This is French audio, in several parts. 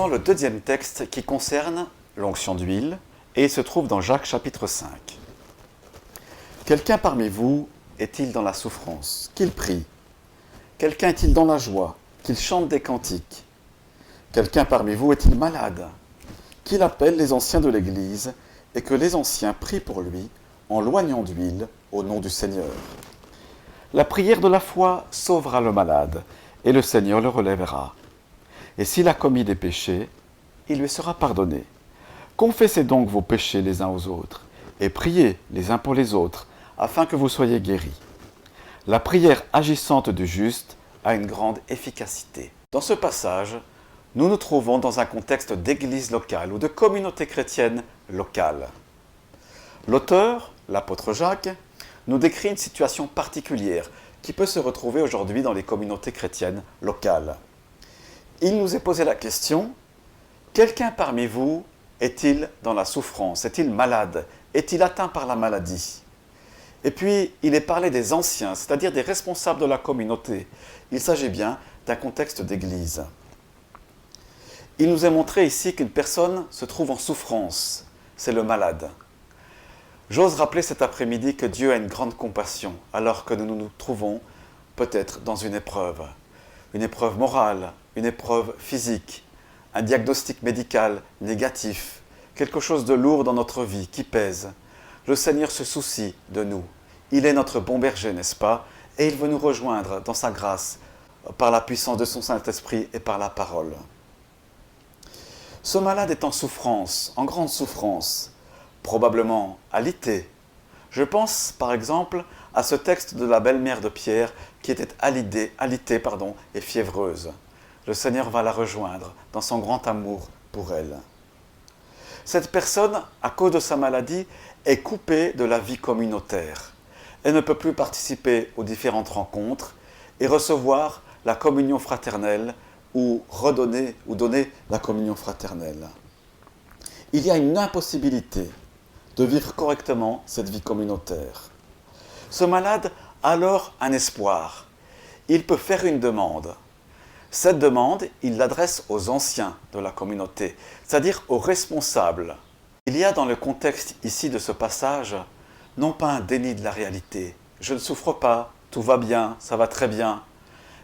maintenant le deuxième texte qui concerne l'onction d'huile et il se trouve dans Jacques chapitre 5. Quelqu'un parmi vous est-il dans la souffrance? Qu'il prie. Quelqu'un est-il dans la joie? Qu'il chante des cantiques. Quelqu'un parmi vous est-il malade? Qu'il appelle les anciens de l'Église et que les anciens prient pour lui en loignant d'huile au nom du Seigneur. La prière de la foi sauvera le malade et le Seigneur le relèvera. Et s'il a commis des péchés, il lui sera pardonné. Confessez donc vos péchés les uns aux autres et priez les uns pour les autres afin que vous soyez guéris. La prière agissante du juste a une grande efficacité. Dans ce passage, nous nous trouvons dans un contexte d'église locale ou de communauté chrétienne locale. L'auteur, l'apôtre Jacques, nous décrit une situation particulière qui peut se retrouver aujourd'hui dans les communautés chrétiennes locales. Il nous est posé la question, quelqu'un parmi vous est-il dans la souffrance? Est-il malade? Est-il atteint par la maladie? Et puis, il est parlé des anciens, c'est-à-dire des responsables de la communauté. Il s'agit bien d'un contexte d'église. Il nous est montré ici qu'une personne se trouve en souffrance, c'est le malade. J'ose rappeler cet après-midi que Dieu a une grande compassion, alors que nous nous trouvons peut-être dans une épreuve morale, une épreuve physique, un diagnostic médical négatif, quelque chose de lourd dans notre vie qui pèse. Le Seigneur se soucie de nous. Il est notre bon berger, n'est-ce pas? Et il veut nous rejoindre dans sa grâce, par la puissance de son Saint-Esprit et par la parole. Ce malade est en souffrance, en grande souffrance, probablement alité. Je pense par exemple à ce texte de la belle-mère de Pierre qui était alitée et fiévreuse. Le Seigneur va la rejoindre dans son grand amour pour elle. Cette personne, à cause de sa maladie, est coupée de la vie communautaire. Elle ne peut plus participer aux différentes rencontres et recevoir la communion fraternelle ou donner la communion fraternelle. Il y a une impossibilité de vivre correctement cette vie communautaire. Ce malade a alors un espoir. Il peut faire une demande. Cette demande, il l'adresse aux anciens de la communauté, c'est-à-dire aux responsables. Il y a dans le contexte ici de ce passage, non pas un déni de la réalité. Je ne souffre pas, tout va bien, ça va très bien.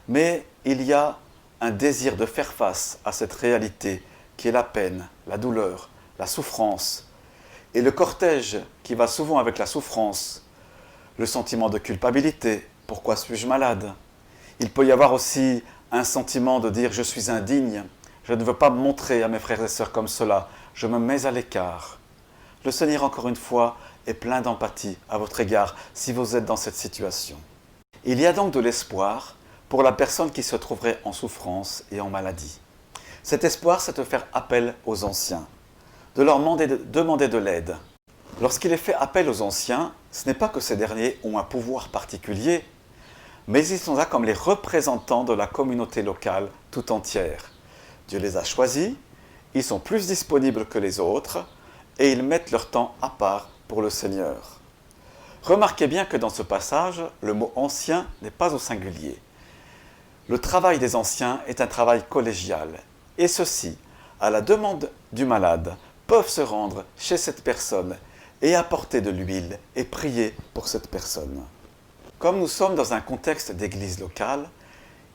Mais il y a un désir de faire face à cette réalité qui est la peine, la douleur, la souffrance. Et le cortège qui va souvent avec la souffrance, le sentiment de culpabilité, pourquoi suis-je malade? Il peut y avoir aussi un sentiment de dire je suis indigne, je ne veux pas me montrer à mes frères et sœurs comme cela, je me mets à l'écart. Le Seigneur, encore une fois, est plein d'empathie à votre égard si vous êtes dans cette situation. Il y a donc de l'espoir pour la personne qui se trouverait en souffrance et en maladie. Cet espoir, c'est de faire appel aux anciens, de leur demander de l'aide. Lorsqu'il est fait appel aux anciens, ce n'est pas que ces derniers ont un pouvoir particulier, mais ils sont là comme les représentants de la communauté locale tout entière. Dieu les a choisis, ils sont plus disponibles que les autres et ils mettent leur temps à part pour le Seigneur. Remarquez bien que dans ce passage, le mot « ancien » n'est pas au singulier. Le travail des anciens est un travail collégial et ceux-ci, à la demande du malade, peuvent se rendre chez cette personne et apporter de l'huile et prier pour cette personne. Comme nous sommes dans un contexte d'église locale,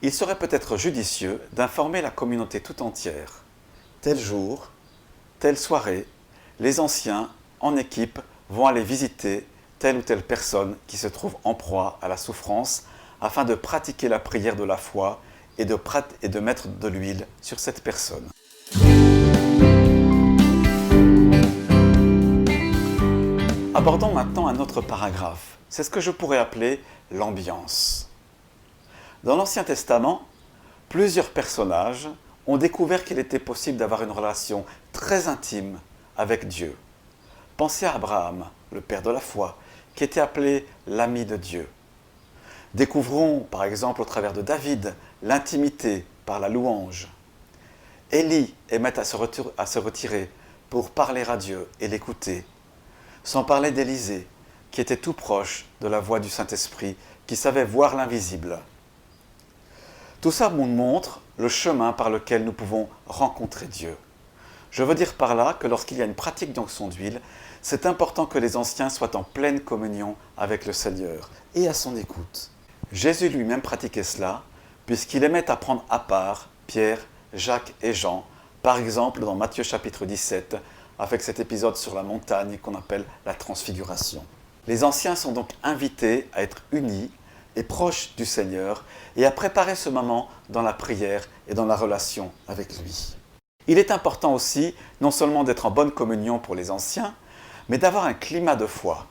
il serait peut-être judicieux d'informer la communauté tout entière. Tel jour, telle soirée, les anciens, en équipe, vont aller visiter telle ou telle personne qui se trouve en proie à la souffrance afin de pratiquer la prière de la foi et de mettre de l'huile sur cette personne. Abordons maintenant un autre paragraphe. C'est ce que je pourrais appeler l'ambiance. Dans l'Ancien Testament, plusieurs personnages ont découvert qu'il était possible d'avoir une relation très intime avec Dieu. Pensez à Abraham, le père de la foi, qui était appelé l'ami de Dieu. Découvrons, par exemple, au travers de David, l'intimité par la louange. Élie aimait à se retirer pour parler à Dieu et l'écouter. Sans parler d'Élisée, qui était tout proche de la voix du Saint-Esprit, qui savait voir l'invisible. Tout ça nous montre le chemin par lequel nous pouvons rencontrer Dieu. Je veux dire par là que lorsqu'il y a une pratique d'onction d'huile, c'est important que les anciens soient en pleine communion avec le Seigneur et à son écoute. Jésus lui-même pratiquait cela, puisqu'il aimait apprendre à part Pierre, Jacques et Jean, par exemple dans Matthieu chapitre 17, avec cet épisode sur la montagne qu'on appelle la transfiguration. Les anciens sont donc invités à être unis et proches du Seigneur et à préparer ce moment dans la prière et dans la relation avec lui. Il est important aussi non seulement d'être en bonne communion pour les anciens, mais d'avoir un climat de foi.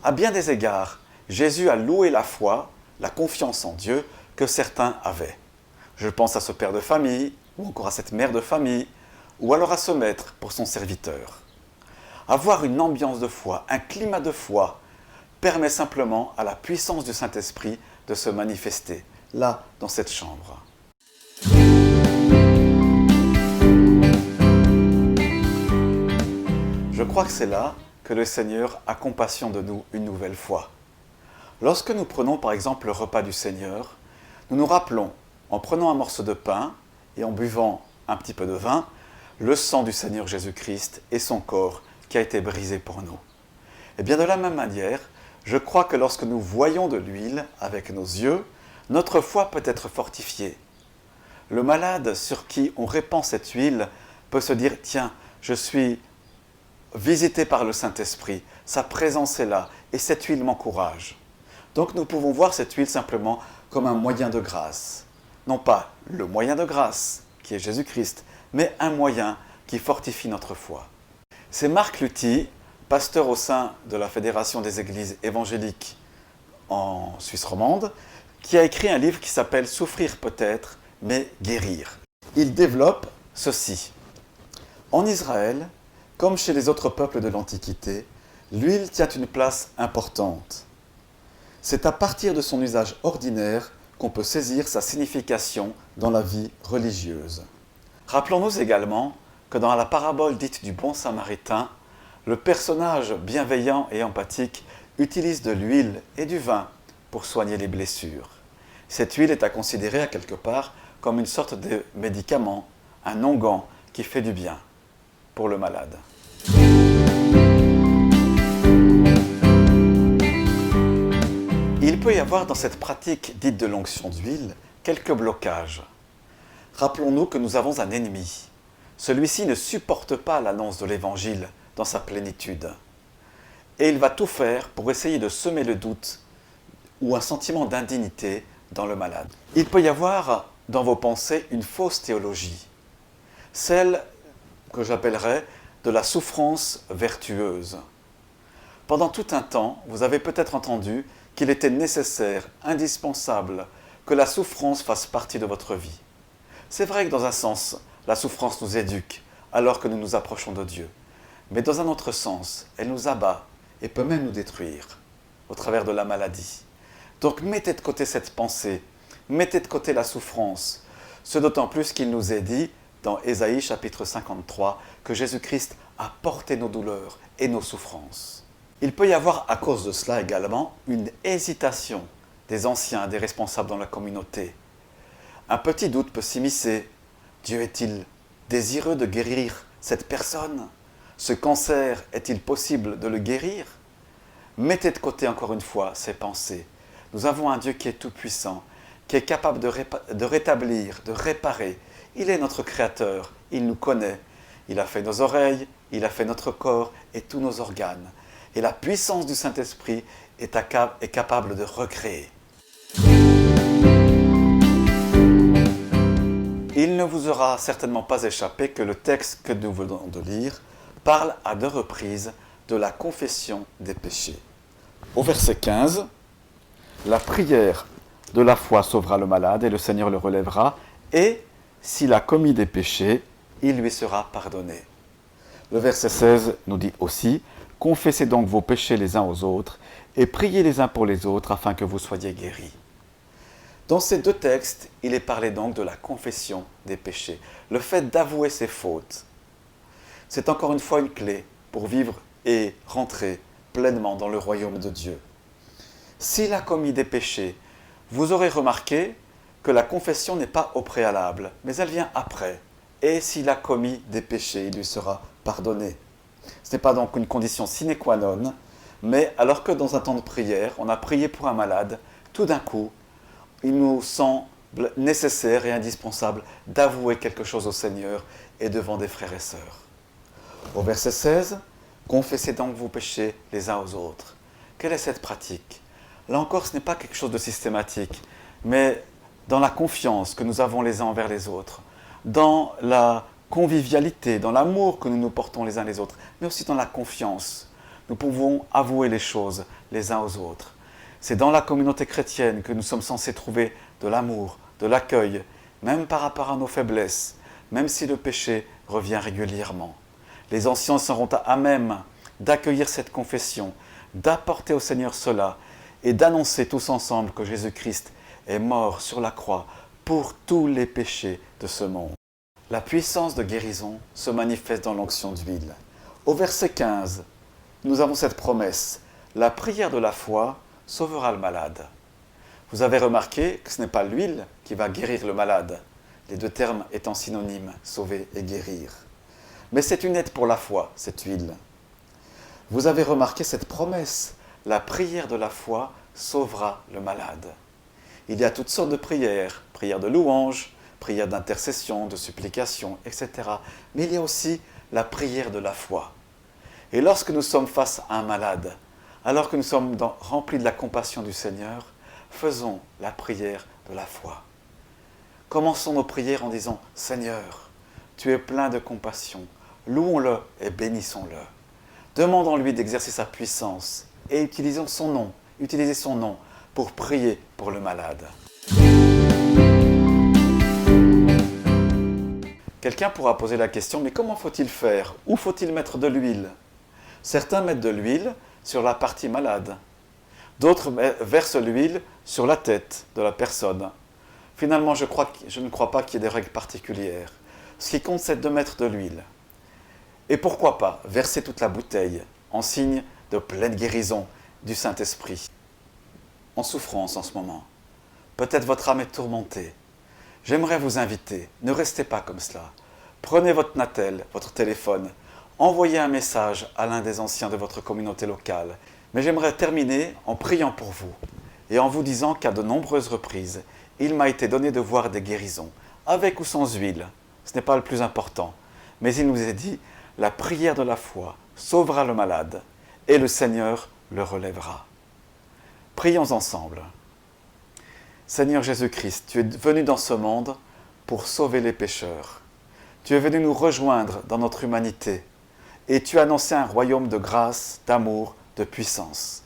À bien des égards, Jésus a loué la foi, la confiance en Dieu que certains avaient. Je pense à ce père de famille, ou encore à cette mère de famille, ou alors à ce maître pour son serviteur. Avoir une ambiance de foi, un climat de foi, permet simplement à la puissance du Saint-Esprit de se manifester, là, dans cette chambre. Je crois que c'est là que le Seigneur a compassion de nous une nouvelle fois. Lorsque nous prenons par exemple le repas du Seigneur, nous nous rappelons, en prenant un morceau de pain et en buvant un petit peu de vin, le sang du Seigneur Jésus-Christ et son corps qui a été brisé pour nous. Et bien de la même manière, je crois que lorsque nous voyons de l'huile avec nos yeux, notre foi peut être fortifiée. Le malade sur qui on répand cette huile peut se dire « Tiens, je suis visité par le Saint-Esprit, sa présence est là et cette huile m'encourage. » Donc nous pouvons voir cette huile simplement comme un moyen de grâce. Non pas le moyen de grâce, qui est Jésus-Christ, mais un moyen qui fortifie notre foi. C'est Marc Luthi, pasteur au sein de la Fédération des Églises évangéliques en Suisse romande, qui a écrit un livre qui s'appelle « Souffrir peut-être, mais guérir ». Il développe ceci. En Israël, comme chez les autres peuples de l'Antiquité, l'huile tient une place importante. C'est à partir de son usage ordinaire qu'on peut saisir sa signification dans la vie religieuse. Rappelons-nous également que dans la parabole dite du bon samaritain, le personnage bienveillant et empathique utilise de l'huile et du vin pour soigner les blessures. Cette huile est à considérer à quelque part comme une sorte de médicament, un onguent qui fait du bien pour le malade. Il peut y avoir dans cette pratique dite de l'onction d'huile quelques blocages. Rappelons-nous que nous avons un ennemi. Celui-ci ne supporte pas l'annonce de l'Évangile dans sa plénitude. Et il va tout faire pour essayer de semer le doute ou un sentiment d'indignité dans le malade. Il peut y avoir dans vos pensées une fausse théologie, celle que j'appellerais de la souffrance vertueuse. Pendant tout un temps, vous avez peut-être entendu qu'il était nécessaire, indispensable, que la souffrance fasse partie de votre vie. C'est vrai que dans un sens, la souffrance nous éduque alors que nous nous approchons de Dieu. Mais dans un autre sens, elle nous abat et peut même nous détruire au travers de la maladie. Donc mettez de côté cette pensée, mettez de côté la souffrance, ce d'autant plus qu'il nous est dit dans Ésaïe chapitre 53 que Jésus-Christ a porté nos douleurs et nos souffrances. Il peut y avoir à cause de cela également une hésitation des anciens, des responsables dans la communauté. Un petit doute peut s'immiscer. Dieu est-il désireux de guérir cette personne? Ce cancer, est-il possible de le guérir? Mettez de côté encore une fois ces pensées. Nous avons un Dieu qui est tout-puissant, qui est capable de rétablir, de réparer. Il est notre Créateur, il nous connaît. Il a fait nos oreilles, il a fait notre corps et tous nos organes. Et la puissance du Saint-Esprit est capable de recréer. Il ne vous aura certainement pas échappé que le texte que nous venons de lire parle à 2 reprises de la confession des péchés. Au verset 15, la prière de la foi sauvera le malade et le Seigneur le relèvera, et s'il a commis des péchés, il lui sera pardonné. Le verset 16 nous dit aussi « Confessez donc vos péchés les uns aux autres et priez les uns pour les autres afin que vous soyez guéris. » Dans ces 2 textes, il est parlé donc de la confession des péchés, le fait d'avouer ses fautes. C'est encore une fois une clé pour vivre et rentrer pleinement dans le royaume de Dieu. S'il a commis des péchés, vous aurez remarqué que la confession n'est pas au préalable, mais elle vient après. Et s'il a commis des péchés, il lui sera pardonné. Ce n'est pas donc une condition sine qua non, mais alors que dans un temps de prière, on a prié pour un malade, tout d'un coup, il nous semble nécessaire et indispensable d'avouer quelque chose au Seigneur et devant des frères et sœurs. Au verset 16, « Confessez donc vos péchés les uns aux autres ». Quelle est cette pratique? Là encore, ce n'est pas quelque chose de systématique, mais dans la confiance que nous avons les uns envers les autres, dans la convivialité, dans l'amour que nous nous portons les uns les autres, mais aussi dans la confiance. Nous pouvons avouer les choses les uns aux autres. C'est dans la communauté chrétienne que nous sommes censés trouver de l'amour, de l'accueil, même par rapport à nos faiblesses, même si le péché revient régulièrement. Les anciens seront à même d'accueillir cette confession, d'apporter au Seigneur cela et d'annoncer tous ensemble que Jésus-Christ est mort sur la croix pour tous les péchés de ce monde. La puissance de guérison se manifeste dans l'onction d'huile. Au verset 15, nous avons cette promesse. La prière de la foi sauvera le malade. Vous avez remarqué que ce n'est pas l'huile qui va guérir le malade, les deux termes étant synonymes, sauver et guérir. Mais c'est une aide pour la foi, cette huile. Vous avez remarqué cette promesse. La prière de la foi sauvera le malade. Il y a toutes sortes de prières, prières de louange, prières d'intercession, de supplication, etc. Mais il y a aussi la prière de la foi. Et lorsque nous sommes face à un malade, alors que nous sommes remplis de la compassion du Seigneur, faisons la prière de la foi. Commençons nos prières en disant « Seigneur, tu es plein de compassion, louons-le et bénissons-le. » Demandons-lui d'exercer sa puissance et utilisez son nom pour prier pour le malade. Quelqu'un pourra poser la question, mais comment faut-il faire? Où faut-il mettre de l'huile? Certains mettent de l'huile sur la partie malade. D'autres versent l'huile sur la tête de la personne. Finalement, je ne crois pas qu'il y ait des règles particulières. Ce qui compte, c'est de mettre de l'huile. Et pourquoi pas verser toute la bouteille en signe de pleine guérison du Saint-Esprit. En souffrance en ce moment. Peut-être votre âme est tourmentée. J'aimerais vous inviter, ne restez pas comme cela. Prenez votre Natel, votre téléphone, envoyez un message à l'un des anciens de votre communauté locale. Mais j'aimerais terminer en priant pour vous et en vous disant qu'à de nombreuses reprises, il m'a été donné de voir des guérisons, avec ou sans huile. Ce n'est pas le plus important. Mais il nous est dit, la prière de la foi sauvera le malade et le Seigneur le relèvera. Prions ensemble. Seigneur Jésus-Christ, tu es venu dans ce monde pour sauver les pécheurs. Tu es venu nous rejoindre dans notre humanité et tu as annoncé un royaume de grâce, d'amour, de puissance.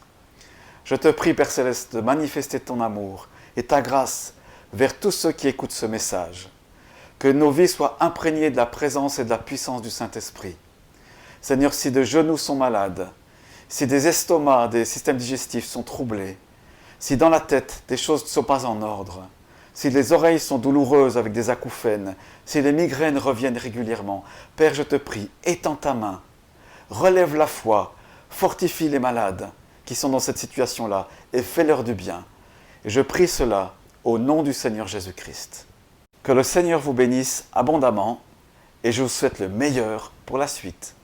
Je te prie, Père Céleste, de manifester ton amour et ta grâce vers tous ceux qui écoutent ce message. Que nos vies soient imprégnées de la présence et de la puissance du Saint-Esprit. Seigneur, si des genoux sont malades, si des estomacs, des systèmes digestifs sont troublés, si dans la tête des choses ne sont pas en ordre, si les oreilles sont douloureuses avec des acouphènes, si les migraines reviennent régulièrement, Père, je te prie, étends ta main, relève la foi, fortifie les malades qui sont dans cette situation-là et fais-leur du bien. Et je prie cela au nom du Seigneur Jésus-Christ. Que le Seigneur vous bénisse abondamment et je vous souhaite le meilleur pour la suite.